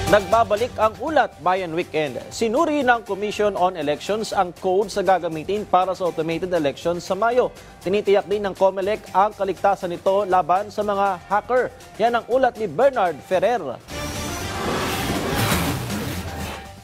Nagbabalik ang Ulat Bayan Weekend. Sinuri ng Commission on Elections ang code sa gagamitin para sa automated elections sa Mayo. Tinitiyak din ng COMELEC ang kaligtasan nito laban sa mga hacker. Yan ang ulat ni Bernard Ferrer.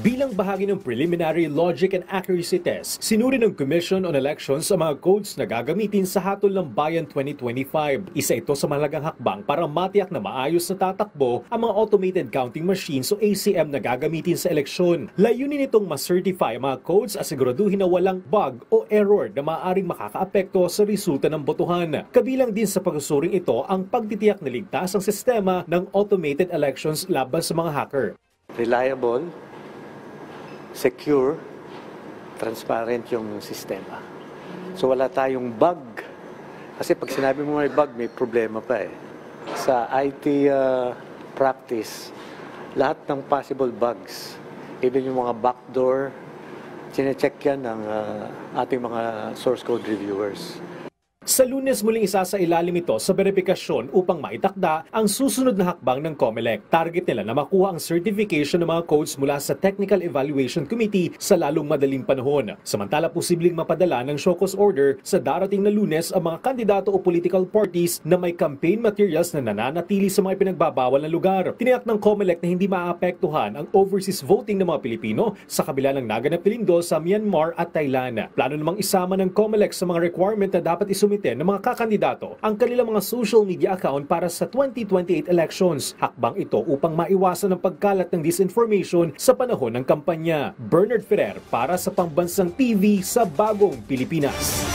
Bilang bahagi ng preliminary logic and accuracy test, sinuri ng Commission on Elections ang mga codes na gagamitin sa Hatol ng Bayan 2025. Isa ito sa mahalagang hakbang para matiyak na maayos na tatakbo ang mga automated counting machines o ACM na gagamitin sa eleksyon. Layunin nitong ma-certify ang mga codes at siguraduhin na walang bug o error na maaaring makakaapekto sa resulta ng botohan. Kabilang din sa pagsusuring ito ang pagtitiyak na ligtas ang sistema ng automated elections laban sa mga hacker. Reliable, secure, transparent yung sistema. So wala tayong bug. Kasi pag sinabi mo may bug, may problema pa eh. Sa IT practice, lahat ng possible bugs, even yung mga backdoor, chinecheck yan ng ating mga source code reviewers. Sa Lunes muling isa sa ilalim ito sa verifikasyon upang maitakda ang susunod na hakbang ng COMELEC. Target nila na makuha ang certification ng mga codes mula sa Technical Evaluation Committee sa lalong madaling panahon. Samantala, posibleng mapadala ng show cause order sa darating na Lunes ang mga kandidato o political parties na may campaign materials na nananatili sa mga pinagbabawal na lugar. Tiniyak ng COMELEC na hindi maapektuhan ang overseas voting ng mga Pilipino sa kabila ng naganap na lindol sa Myanmar at Thailand. Plano namang isama ng COMELEC sa mga requirement na dapat isumite ng mga kakandidato ang kanilang mga social media account para sa 2028 elections. Hakbang ito upang maiwasan ang pagkalat ng disinformation sa panahon ng kampanya. Bernard Ferrer para sa Pambansang TV sa Bagong Pilipinas.